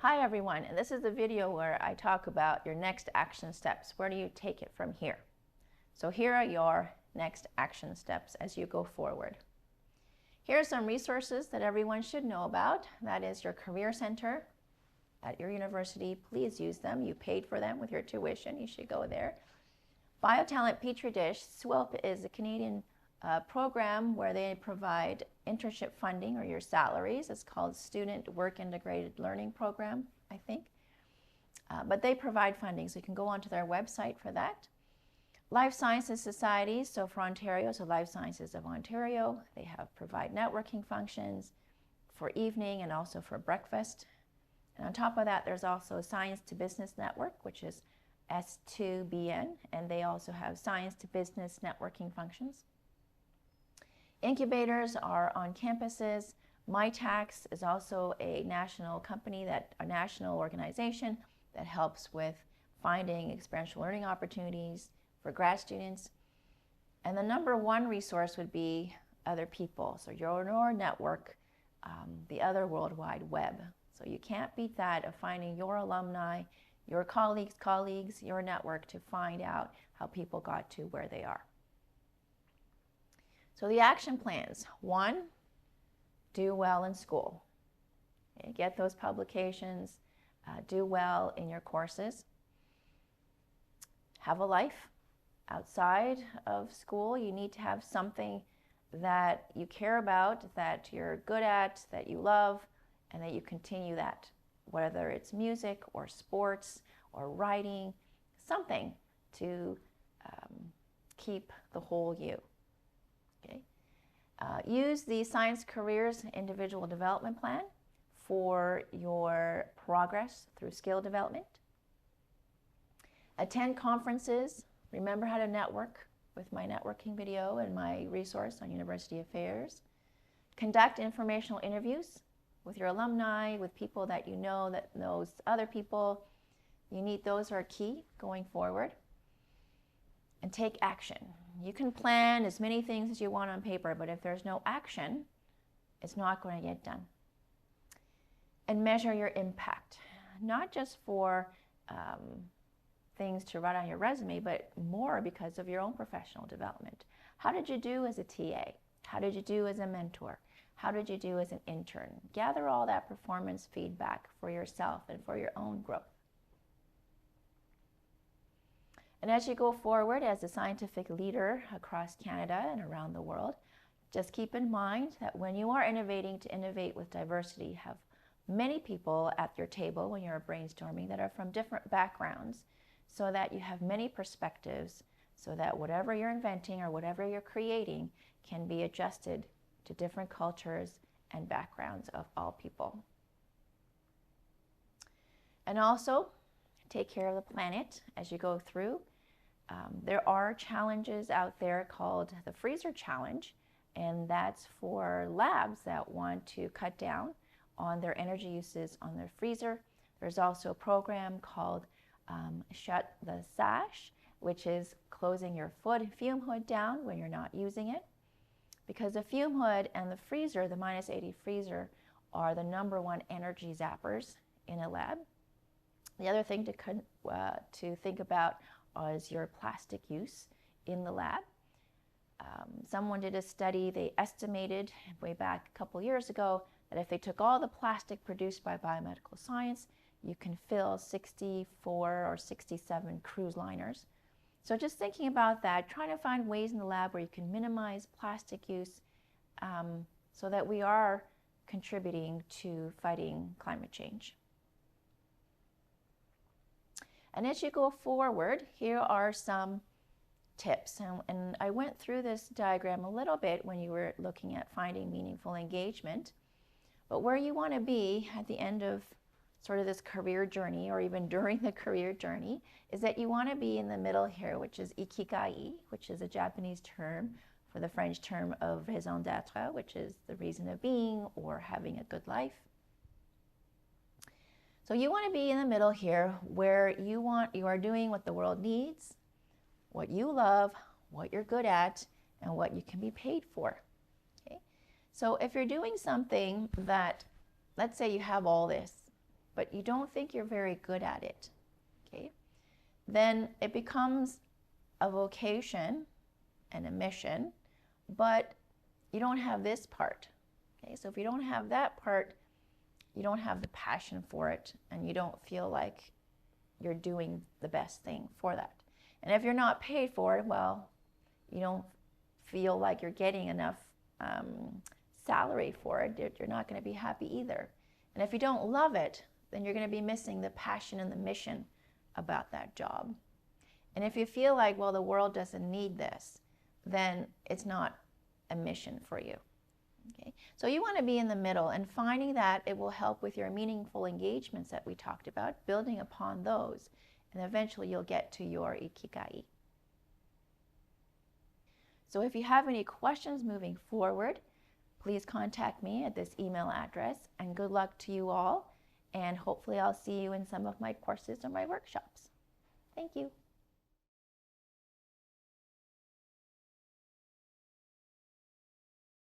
Hi everyone, and this is the video where I talk about your next action steps. Where do you take it from here? So here are your next action steps as you go forward. Here are some resources that everyone should know about. That is your Career Center at your university. Please use them. You paid for them with your tuition. You should go there. BioTalent Petri Dish. SWILP is a Canadian program where they provide internship funding or your salaries. It's called Student Work Integrated Learning Program, I think. But they provide funding, so you can go onto their website for that. Life Sciences Society, so for Ontario, so Life Sciences of Ontario, they provide networking functions for evening and also for breakfast. And on top of that, there's also Science to Business Network, which is S2BN, and they also have Science to Business networking functions. Incubators are on campuses. MyTax is also a national company, a national organization that helps with finding experiential learning opportunities for grad students. And the number one resource would be other people. So your network, the other World Wide Web. So you can't beat that of finding your alumni, your colleagues, your network to find out how people got to where they are. So the action plans. 1, do well in school. Okay, get those publications, do well in your courses. Have a life outside of school. You need to have something that you care about, that you're good at, that you love, and that you continue that, whether it's music or sports or writing, something to keep the whole you. Okay. Use the Science Careers Individual Development Plan for your progress through skill development. Attend conferences. Remember how to network with my networking video and my resource on University Affairs. Conduct informational interviews with your alumni, with people that you know that knows other people. Those are key going forward. And take action. You can plan as many things as you want on paper, but if there's no action, it's not going to get done. And measure your impact, not just for things to write on your resume, but more because of your own professional development. How did you do as a TA? How did you do as a mentor? How did you do as an intern? Gather all that performance feedback for yourself and for your own growth. And as you go forward as a scientific leader across Canada and around the world, just keep in mind that when you are innovating, to innovate with diversity, have many people at your table when you're brainstorming that are from different backgrounds, so that you have many perspectives, so that whatever you're inventing or whatever you're creating can be adjusted to different cultures and backgrounds of all people. And also, take care of the planet as you go through. There are challenges out there called the Freezer Challenge, and that's for labs that want to cut down on their energy uses on their freezer. There's also a program called Shut the Sash, which is closing your fume hood down when you're not using it. Because the fume hood and the freezer, the -80 freezer, are the #1 energy zappers in a lab. The other thing to think about is your plastic use in the lab. Someone did a study. They estimated way back a couple years ago that if they took all the plastic produced by biomedical science, you can fill 64 or 67 cruise liners. So just thinking about that, trying to find ways in the lab where you can minimize plastic use so that we are contributing to fighting climate change. And as you go forward, here are some tips. And I went through this diagram a little bit when you were looking at finding meaningful engagement. But where you want to be at the end of sort of this career journey, or even during the career journey, is that you want to be in the middle here, which is ikigai, which is a Japanese term for the French term of raison d'être, which is the reason of being or having a good life. So you want to be in the middle here, where you are doing what the world needs, what you love, what you're good at, and what you can be paid for. Okay? So if you're doing something that, let's say you have all this, but you don't think you're very good at it, okay, then it becomes a vocation and a mission, but you don't have this part. Okay, so if you don't have that part, you don't have the passion for it, and you don't feel like you're doing the best thing for that. And if you're not paid for it, well, you don't feel like you're getting enough salary for it. You're not going to be happy either. And if you don't love it, then you're going to be missing the passion and the mission about that job. And if you feel like, well, the world doesn't need this, then it's not a mission for you. Okay? So you want to be in the middle, and finding that it will help with your meaningful engagements that we talked about, building upon those, and eventually you'll get to your ikigai. So if you have any questions moving forward, please contact me at this email address, and good luck to you all, and hopefully I'll see you in some of my courses or my workshops. Thank you.